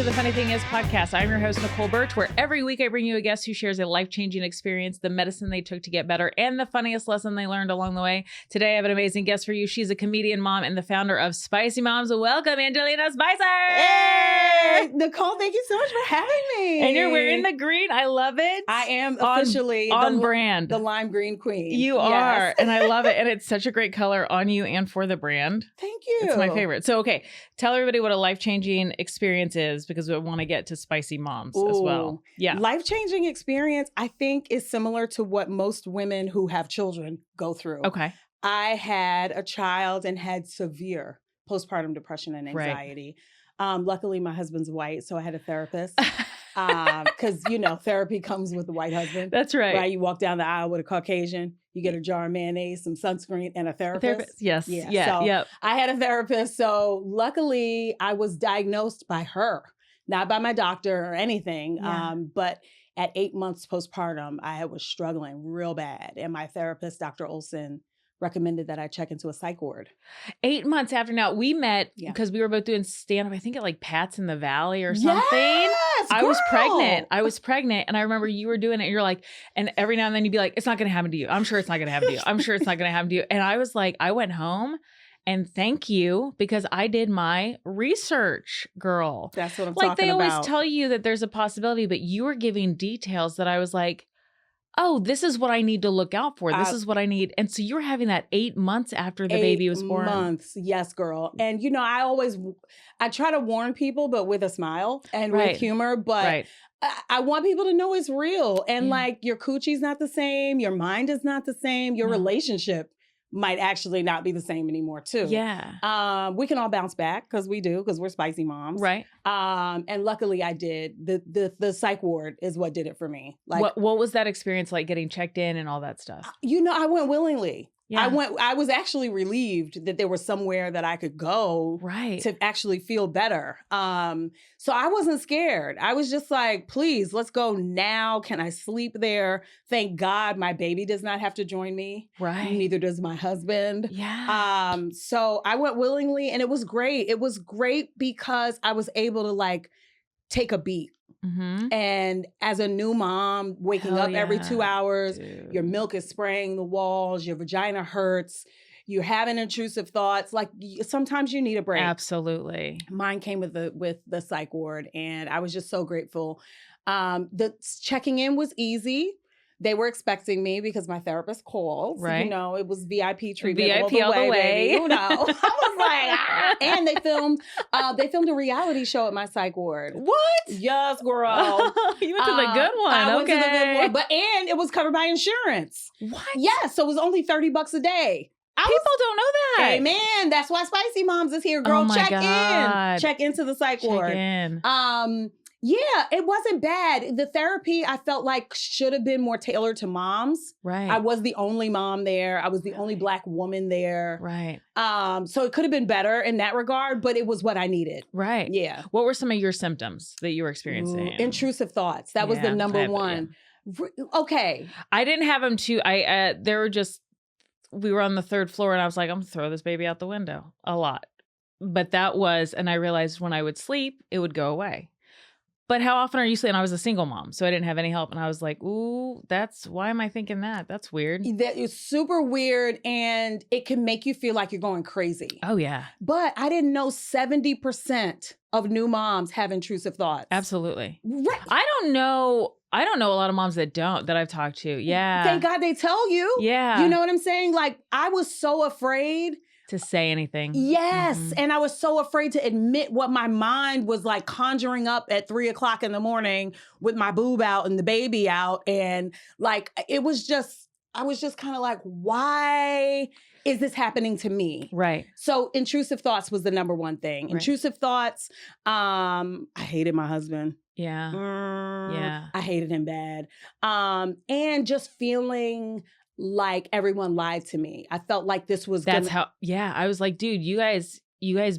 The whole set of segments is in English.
the Funny Thing Is podcast. I'm your host, Nicole Birch, where every week I bring you a guest who shares a life-changing experience, the medicine they took to get better, and the funniest lesson they learned along the way. Today, I have an amazing guest for you. She's a comedian mom and the founder of Spicey Moms. Welcome, Angelina Spicey! Hey, Nicole, thank you so much for having me. And you're wearing the green. I love it. I am officially on brand. The lime green queen. You are, and I love it. And it's such a great color on you and for the brand. Thank you. It's my favorite. So, okay, tell everybody what a life-changing experience is, because we want to get to Spicey Moms as well. Yeah. Life-changing experience, I think, is similar to what most women who have children go through. Okay. I had a child and had severe postpartum depression and anxiety. Right. Luckily, my husband's white, so I had a therapist. Because, therapy comes with a white husband. That's right. Right? You walk down the aisle with a Caucasian, you get a jar of mayonnaise, some sunscreen, and a therapist. Yes. Yeah. So I had a therapist. So luckily, I was diagnosed by her, not by my doctor or anything. Yeah. But at 8 months postpartum, I was struggling real bad. And my therapist, Dr. Olson, recommended that I check into a psych ward. 8 months after. Now, we met because we were both doing stand-up, I think at like Pat's in the Valley or something. Yes, I was pregnant. And I remember you were doing it. And you're like, and every now and then you'd be like, it's not going to happen to you. I'm sure it's not going to happen to you. I'm sure it's not going to happen to you. And I was like, I went home and thank you, because I did my research, girl. That's what I'm talking talking about. Like they about. always tell you that there's a possibility, but you were giving details that I was like, oh, this is what I need to look out for. This is what I need. And so you were having that 8 months after the baby was born. 8 months. Yes, girl. And, I try to warn people, but with a smile and with humor. But I want people to know it's real. And like your coochie's not the same. Your mind is not the same. Your relationship might actually not be the same anymore too. Yeah. We can all bounce back because we do, because we're spicy moms. Right. And luckily I did. The psych ward is what did it for me. Like what was that experience like, getting checked in and all that stuff? I went willingly. Yeah. I was actually relieved that there was somewhere that I could go to actually feel better. So I wasn't scared. I was just like, please, let's go now. Can I sleep there? Thank God my baby does not have to join me. Right. Neither does my husband. Yeah. So I went willingly, and it was great. It was great because I was able to like take a beat. Mm-hmm. And as a new mom, waking up every 2 hours, your milk is spraying the walls, your vagina hurts, you're having intrusive thoughts. Like sometimes you need a break. Absolutely. Mine came with the psych ward, and I was just so grateful. The checking in was easy. They were expecting me because my therapist called. Right. It was VIP treatment. VIP all the way. Baby, I was like, And they filmed a reality show at my psych ward. What? Yes, girl. You went to the good one. I went to the good one. And it was covered by insurance. What? Yes. So it was only $30 a day. People don't know that. Amen. That's why Spicey Moms is here, girl. Oh my Check God. in. Check into the psych ward. Check in. Yeah, it wasn't bad. The therapy, I felt like, should have been more tailored to moms. Right. I was the only mom there. I was the only Black woman there. Right. So it could have been better in that regard, but it was what I needed. Right. Yeah. What were some of your symptoms that you were experiencing? Intrusive thoughts. That was the number one. Okay. I didn't have them too. We were on the third floor, and I was like, I'm gonna throw this baby out the window a lot. But and I realized when I would sleep, it would go away. But how often are you sleeping? I was a single mom, so I didn't have any help. And I was like, ooh, why am I thinking that? That's weird. That is super weird, and it can make you feel like you're going crazy. Oh, yeah. But I didn't know 70% of new moms have intrusive thoughts. Absolutely. Right. I don't know a lot of moms that I've talked to. Yeah. Thank God they tell you. Yeah. You know what I'm saying? Like, I was so afraid to say anything. Yes. Mm-hmm. And I was so afraid to admit what my mind was like conjuring up at 3 o'clock in the morning with my boob out and the baby out. And like, I was just kind of like, why is this happening to me? Right. So intrusive thoughts was the number one thing. Right. Intrusive thoughts. I hated my husband. Yeah. Yeah. I hated him bad. And just feeling like everyone lied to me. I felt like this was I was like, dude, you guys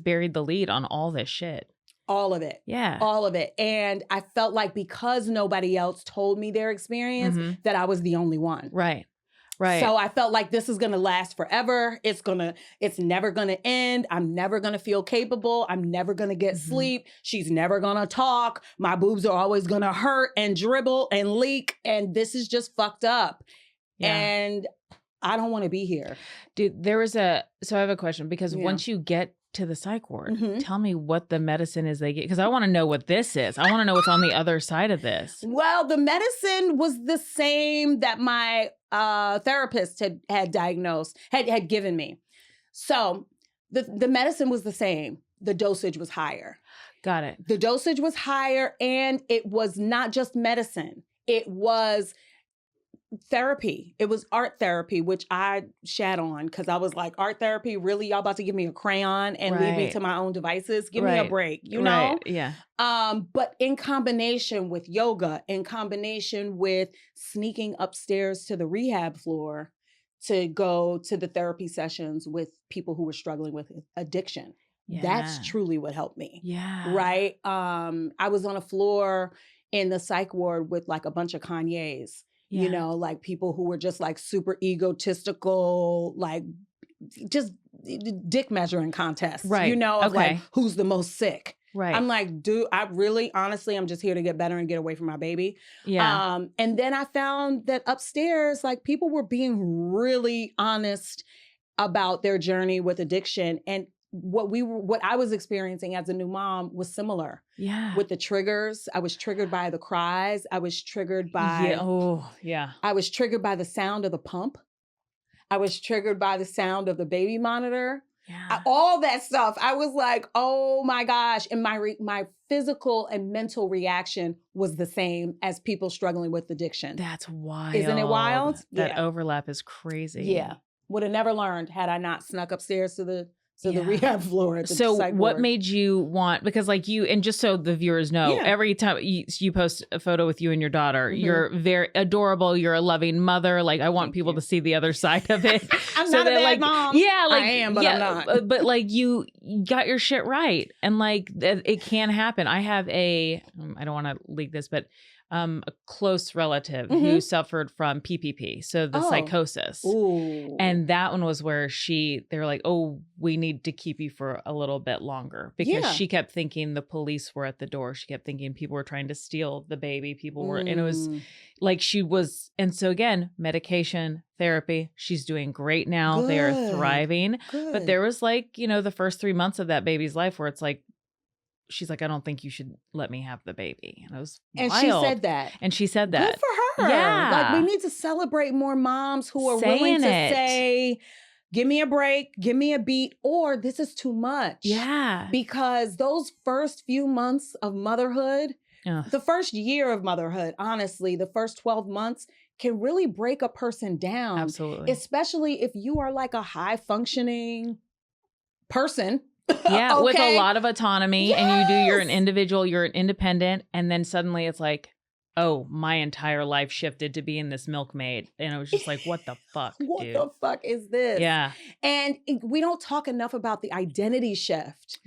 buried the lead on all this shit. All of it. Yeah. All of it. And I felt like because nobody else told me their experience, that I was the only one. Right. Right. So I felt like this is going to last forever. It's never going to end. I'm never going to feel capable. I'm never going to get sleep. She's never going to talk. My boobs are always going to hurt and dribble and leak. And this is just fucked up. Yeah. And I don't want to be here. Dude, so I have a question, because once you get to the psych ward, tell me what the medicine is they get, because I want to know what this is. I want to know what's on the other side of this. Well, the medicine was the same that my therapist had diagnosed, had given me. So the medicine was the same. The dosage was higher. Got it. The dosage was higher, and it was not just medicine. It was therapy. It was art therapy, which I shat on, because I was like, art therapy? Really? Y'all about to give me a crayon and leave me to my own devices? Give me a break, you know? Yeah. But in combination with yoga, in combination with sneaking upstairs to the rehab floor to go to the therapy sessions with people who were struggling with addiction. Yeah. That's truly what helped me. Yeah. Right? I was on a floor in the psych ward with like a bunch of Kanyes. Yeah. You know, like people who were just like super egotistical, like just dick measuring contests, right? You know, of like who's the most sick. Right. I'm like, dude, honestly, I'm just here to get better and get away from my baby. Yeah. And then I found that upstairs, like people were being really honest about their journey with addiction, and what I was experiencing as a new mom was similar. Yeah. With the triggers. I was triggered by the cries. I was triggered by I was triggered by the sound of the pump. I was triggered by the sound of the baby monitor. Yeah. All that stuff. I was like, oh my gosh. And my physical and mental reaction was the same as people struggling with addiction. That's wild. Isn't it wild? That overlap is crazy. Yeah. Would have never learned had I not snuck upstairs to the rehab floor at the So psych what ward. made you want, because like you, and just so the viewers know, every time you post a photo with you and your daughter, you're very adorable. You're a loving mother. Like I want people to see the other side of it. I'm not a bad mom. Yeah, like I am, but I'm not. But like you got your shit right. And like it can happen. I have I don't want to leak this, but a close relative who suffered from PPP, so the psychosis. Ooh. And that one was where they were like, oh, we need to keep you for a little bit longer, because she kept thinking the police were at the door. She kept thinking people were trying to steal the baby. People were, and it was like and so again, medication, therapy, she's doing great now. Good. They are thriving. Good. But there was like, the first 3 months of that baby's life where it's like, she's like, I don't think you should let me have the baby. And it was wild. And she said that. Good for her. Yeah. Like we need to celebrate more moms who are willing to say, give me a break, give me a beat, or this is too much. Yeah. Because those first few months of motherhood, the first year of motherhood, honestly, the first 12 months can really break a person down. Absolutely. Especially if you are like a high functioning person. Yeah, with a lot of autonomy, and you're an individual, you're an independent, and then suddenly it's like, oh, my entire life shifted to being this milkmaid. And I was just like, what the fuck, What the fuck is this? Yeah. And we don't talk enough about the identity shift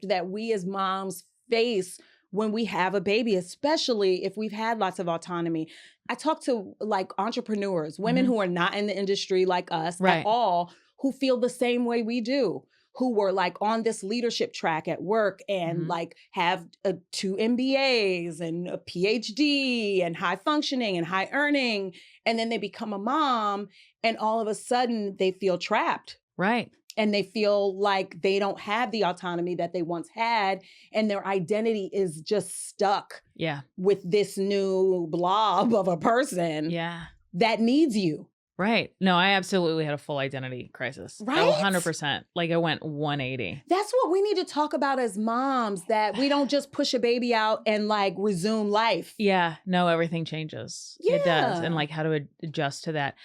that we as moms face when we have a baby, especially if we've had lots of autonomy. I talk to like entrepreneurs, women who are not in the industry like us at all, who feel the same way we do, who were like on this leadership track at work and like have 2 MBAs and a PhD and high functioning and high earning. And then they become a mom and all of a sudden they feel trapped. Right. And they feel like they don't have the autonomy that they once had. And their identity is just stuck with this new blob of a person that needs you. Right. No, I absolutely had a full identity crisis. Right? 100%. Like I went 180. That's what we need to talk about as moms, that we don't just push a baby out and like resume life. Yeah. No, everything changes. Yeah. It does. And like how to adjust to that.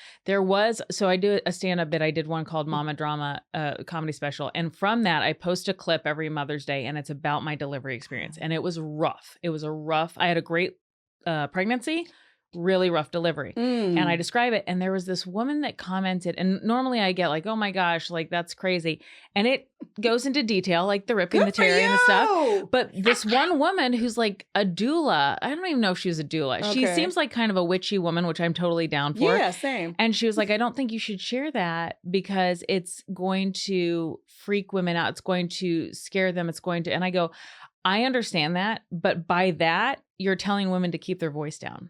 So I do a stand-up bit. I did one called Mama Drama, comedy special. And from that, I post a clip every Mother's Day, and it's about my delivery experience. And it was rough. I had a great pregnancy. Really rough delivery. And I describe it. And there was this woman that commented, and normally I get like, oh my gosh, like that's crazy. And it goes into detail, like the ripping, the tearing and stuff. But this one woman who's like a doula, I don't even know if she was a doula. Okay. She seems like kind of a witchy woman, which I'm totally down for. Yeah, same. And she was like, I don't think you should share that because it's going to freak women out. It's going to scare them. It's going to, and I go, I understand that. But by that, you're telling women to keep their voice down.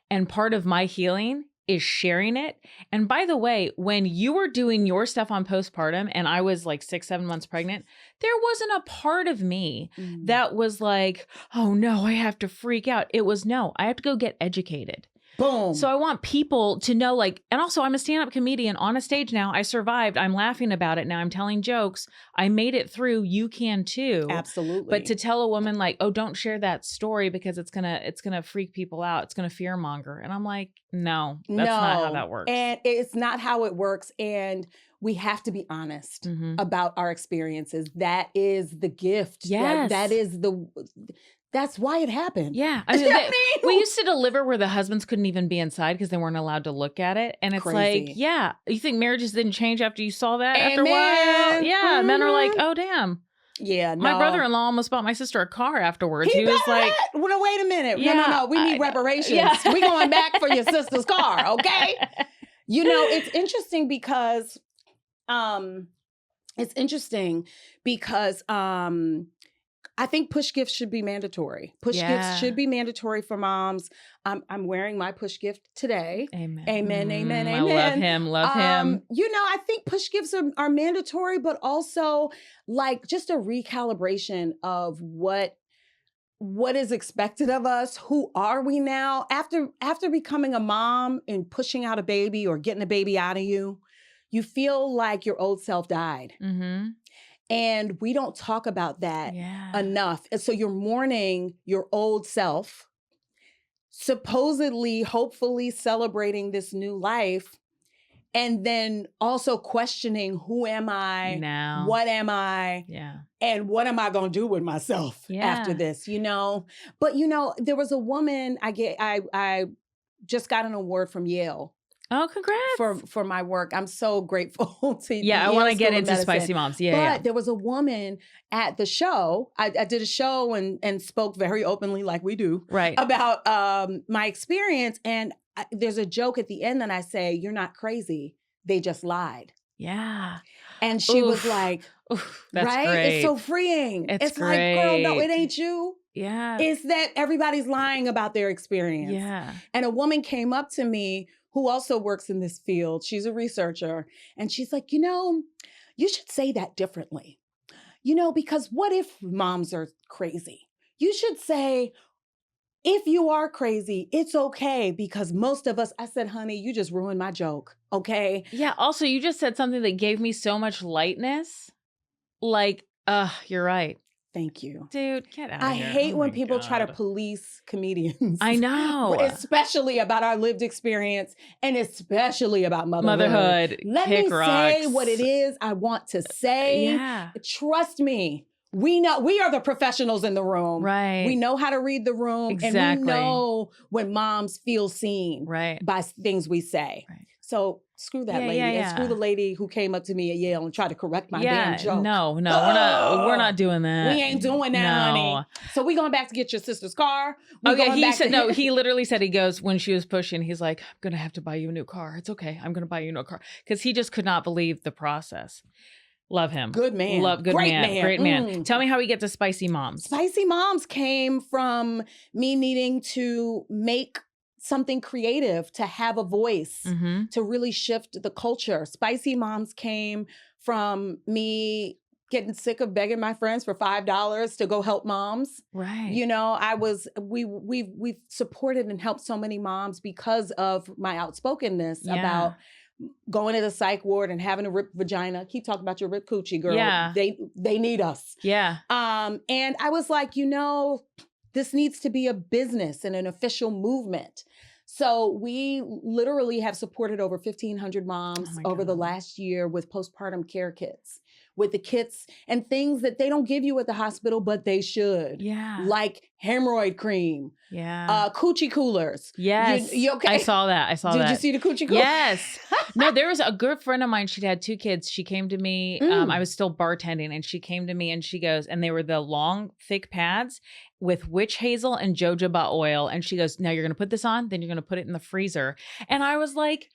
And part of my healing is sharing it. And by the way, when you were doing your stuff on postpartum and I was like 6-7 months pregnant, there wasn't a part of me that was like, oh no, I have to freak out. It was no, I have to go get educated. Boom. So I want people to know, like, and also I'm a stand-up comedian on a stage now. I survived. I'm laughing about it now. I'm telling jokes. I made it through. You can too. Absolutely. But to tell a woman like, oh, don't share that story because it's gonna freak people out. It's gonna fear monger. And I'm like, no, that's not how that works. And it's not how it works. And we have to be honest about our experiences. That is the gift. Yes. That's why it happened. Yeah. I mean, we used to deliver where the husbands couldn't even be inside because they weren't allowed to look at it. And it's like, yeah, you think marriages didn't change after you saw that after a while? Yeah. Men are like, oh, damn. Yeah, no. My brother-in-law almost bought my sister a car afterwards. He was like, well, wait a minute. Yeah, no. We need reparations. Yeah. We're going back for your sister's car, okay? You know, it's interesting because I think push gifts should be mandatory. Push gifts should be mandatory for moms. I'm wearing my push gift today. Amen. Amen. Amen. I love him. Love him. You know, I think push gifts are mandatory, but also like just a recalibration of what is expected of us. Who are we now? After becoming a mom and pushing out a baby or getting a baby out of you, you feel like your old self died. Mm-hmm. And we don't talk about that enough. And so you're mourning your old self, supposedly, hopefully celebrating this new life, and then also questioning, who am I now? What am I? Yeah. And what am I going to do with myself after this, you know? But, you know, there was a woman, I just got an award from Yale. Oh, congrats. For my work. I'm so grateful to Yeah, I want to get into Spicy Moms. But there was a woman at the show. I did a show and spoke very openly like we do. Right. About my experience. And there's a joke at the end that I say, you're not crazy. They just lied. Yeah. And she was like, that's right? Great. It's so freeing. It's great. Like, girl, no, it ain't you. Yeah. It's that everybody's lying about their experience. Yeah. And a woman came up to me who also works in this field. She's a researcher. And she's like, you know, you should say that differently. You know, because what if moms are crazy? You should say, if you are crazy, it's okay, because most of us, I said, honey, you just ruined my joke, okay? Yeah, also, you just said something that gave me so much lightness. Like, you're right. Thank you. Dude, get out of here. I hate when people try to police comedians. I know. Especially about our lived experience and especially about motherhood. Let me say what it is I want to say. Yeah. Trust me. We know, we are the professionals in the room. Right. We know how to read the room. Exactly. And we know when moms feel seen by things we say. Right. So screw that lady. And screw the lady who came up to me at Yale and tried to correct my damn joke. No, we're not doing that. We ain't doing that, honey. So we going back to get your sister's car. He literally said, he goes, when she was pushing, he's like, I'm going to have to buy you a new car. It's okay. I'm going to buy you a new car. Because he just could not believe the process. Love him. Good man. Great man. Tell me how we get to Spicy Moms. Spicy Moms came from me needing to make something creative, to have a voice, to really shift the culture. Spicy Moms came from me getting sick of begging my friends for $5 to go help moms. Right. You know, we've supported and helped so many moms because of my outspokenness about going to the psych ward and having a ripped vagina. Keep talking about your ripped coochie, girl. Yeah. They need us. Yeah. And I was like, you know, this needs to be a business and an official movement. So we literally have supported over 1,500 moms over the last year with postpartum care kits, with the kits and things that they don't give you at the hospital, but they should. Yeah. Like hemorrhoid cream, coochie coolers. Yes. You okay? I saw that. Did you see the coochie cooler? Yes. No, there was a good friend of mine. She'd had 2 kids. She came to me. I was still bartending, and she came to me and she goes, and they were the long, thick pads with witch hazel and jojoba oil. And she goes, now you're going to put this on, then you're going to put it in the freezer. And I was like,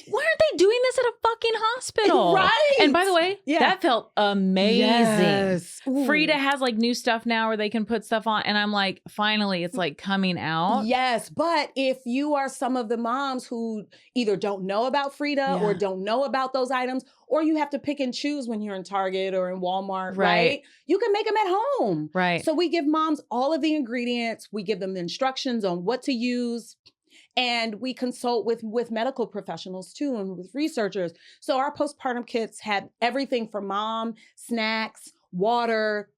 why aren't they doing this at a fucking hospital? Right. And by the way, that felt amazing. Yes. Frida has like new stuff now where they can put stuff on. And I'm like, finally, it's like coming out. Yes. But if you are some of the moms who either don't know about Frida or don't know about those items, or you have to pick and choose when you're in Target or in Walmart, right? You can make them at home. Right. So we give moms all of the ingredients. We give them the instructions on what to use. And we consult with medical professionals too, and with researchers. So our postpartum kits have everything from mom, snacks, water,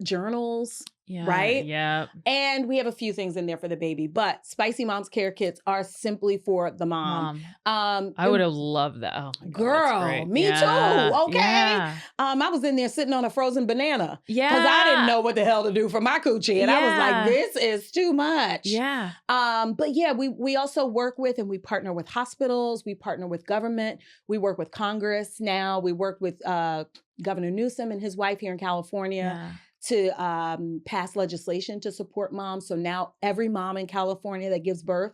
journals, right? Yeah. And we have a few things in there for the baby, but Spicy Mom's Care Kits are simply for the mom. I would have loved that. Oh my God, girl, me too. Okay. Yeah. I was in there sitting on a frozen banana. Yeah. Because I didn't know what the hell to do for my coochie. And I was like, this is too much. Yeah. But yeah, we also work with and we partner with hospitals. We partner with government. We work with Congress now. We work with Governor Newsom and his wife here in California. To pass legislation to support moms. So now every mom in California that gives birth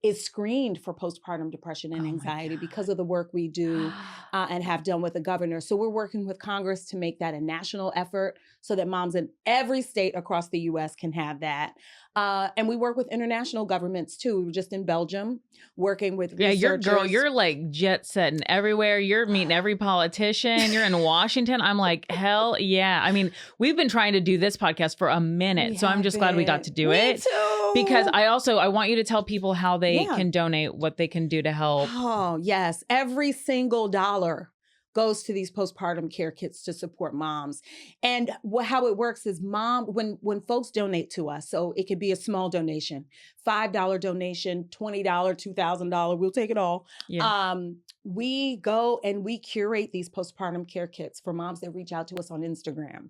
is screened for postpartum depression and anxiety because of the work we do and have done with the governor. So we're working with Congress to make that a national effort so that moms in every state across the U.S. can have that. And we work with international governments too. We were just in Belgium working with researchers. You're like jet setting everywhere. You're meeting every politician. You're in Washington. I'm like, hell yeah. I mean, we've been trying to do this podcast for a minute. So I'm just glad we got to do it. Me too. Because I want you to tell people how they can donate, what they can do to help. Oh, yes. Every single dollar goes to these postpartum care kits to support moms. And how it works is when folks donate to us, so it could be a small donation, $5 donation, $20, $2,000, we'll take it all. Yeah. We go and we curate these postpartum care kits for moms that reach out to us on Instagram.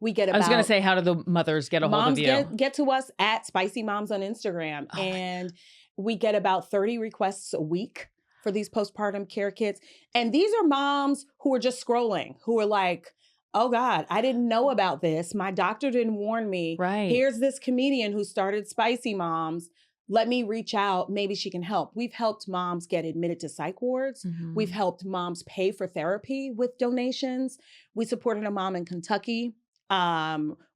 I was going to say, how do the mothers get a hold of you? Moms get to us at Spicy Moms on Instagram. And we get about 30 requests a week for these postpartum care kits. And these are moms who are just scrolling, who are like, oh God, I didn't know about this. My doctor didn't warn me. Right. Here's this comedian who started Spicy Moms. Let me reach out. Maybe she can help. We've helped moms get admitted to psych wards. Mm-hmm. We've helped moms pay for therapy with donations. We supported a mom in Kentucky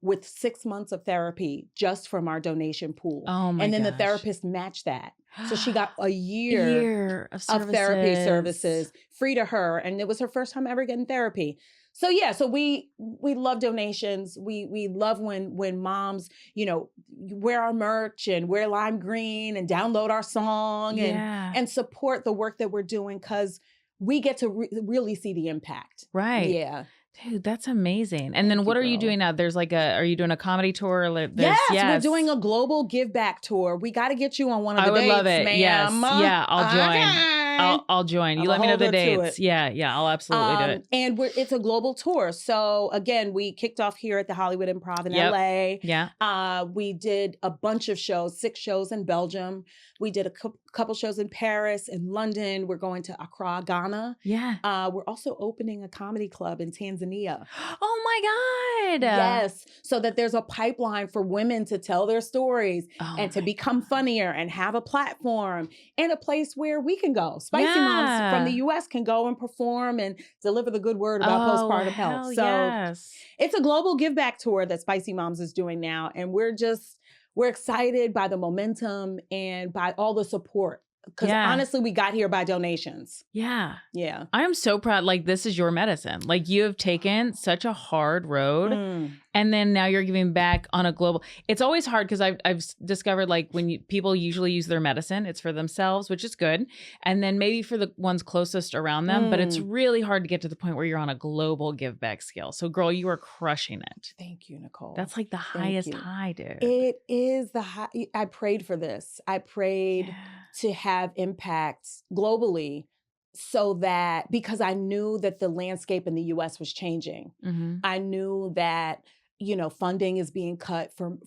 with 6 months of therapy just from our donation pool. Oh my And then gosh. the therapist matched that. So she got a year of therapy services free to her. And it was her first time ever getting therapy. So yeah, so we love donations. We love when moms, wear our merch and wear lime green and download our song and support the work that we're doing because we get to really see the impact. Right. Yeah. Dude, that's amazing. And then what are you doing now? There's are you doing a comedy tour? Yes, we're doing a global give back tour. We got to get you on one of the dates, I would love it. Ma'am. Yes. Yeah, I'll join. Okay. I'll join. You let me know the dates. Yeah, I'll absolutely do it. And it's a global tour. So again, we kicked off here at the Hollywood Improv in LA. Yeah. We did a bunch of shows, 6 shows in Belgium. We did a couple shows in Paris and London. We're going to Accra, Ghana. Yeah. We're also opening a comedy club in Tanzania. Oh my God. Yes. So that there's a pipeline for women to tell their stories and to become funnier and have a platform and a place where we can go. Spicy Moms from the U.S. can go and perform and deliver the good word about postpartum health. So it's a global give back tour that Spicy Moms is doing now. And we're excited by the momentum and by all the support. Because honestly, we got here by donations. Yeah. Yeah. I am so proud. Like, this is your medicine. Like, you have taken such a hard road. And then now you're giving back on a global. It's always hard because I've discovered like when people usually use their medicine, it's for themselves, which is good. And then maybe for the ones closest around them. But it's really hard to get to the point where you're on a global give back scale. So girl, you are crushing it. Thank you, Nicole. That's like the highest high, dude. It is the high. I prayed for this. I prayed to have impact globally. So that, because I knew that the landscape in the U.S. was changing. I knew that funding is being cut for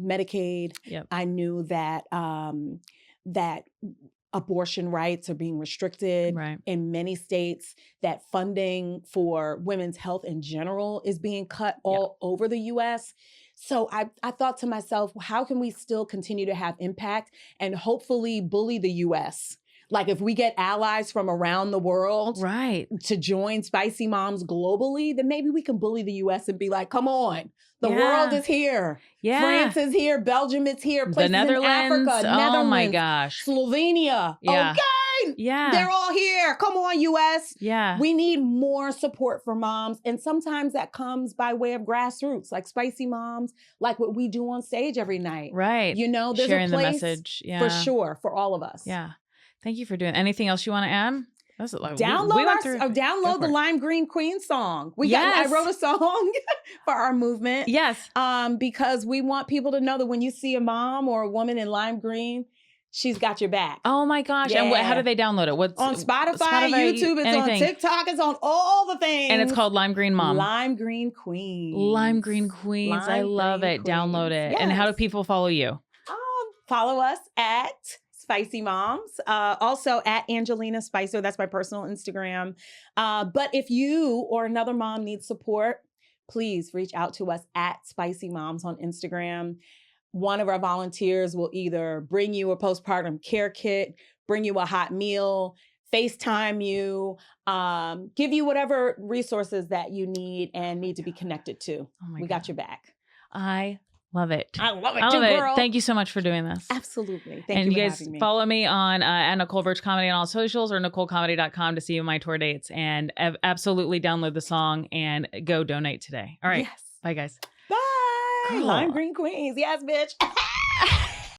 Medicaid. Yep. I knew that that abortion rights are being restricted in many states, that funding for women's health in general is being cut all over the U.S. So I thought to myself, how can we still continue to have impact and hopefully bully the U.S.? Like if we get allies from around the world to join Spicy Moms globally, then maybe we can bully the U.S. and be like, come on, the world is here. Yeah. France is here. Belgium is here. Places the Netherlands. In Africa. Netherlands. Oh my gosh. Slovenia. Yeah. Okay. Yeah. They're all here. Come on, U.S. Yeah. We need more support for moms. And sometimes that comes by way of grassroots, like Spicy Moms, like what we do on stage every night. Right. There's sharing a place the message. Yeah. for sure for all of us. Yeah. Thank you for doing anything else you want to add? Download the Lime Green Queen song. I wrote a song for our movement. Yes. Because we want people to know that when you see a mom or a woman in lime green, she's got your back. Oh my gosh. Yeah. And how do they download it? What's on Spotify, YouTube, it's on TikTok, it's on all the things. And it's called Lime Green Mom. Lime Green Queens. Lime Green Queens. I love it. Queens. Download it. Yes. And how do people follow you? Follow us at Spicy Moms. Also at Angelina Spicer. That's my personal Instagram. But if you or another mom needs support, please reach out to us at Spicy Moms on Instagram. One of our volunteers will either bring you a postpartum care kit, bring you a hot meal, FaceTime you, give you whatever resources that you need and need to be connected to. We got your back. I love it. I love it too, girl. Thank you so much for doing this. Absolutely. Thank you for having me. Follow me on at Nicole Birch Comedy on all socials or NicoleComedy.com to see my tour dates. And absolutely download the song and go donate today. All right. Yes. Bye, guys. Bye. Lime Green Queens. Yes, bitch.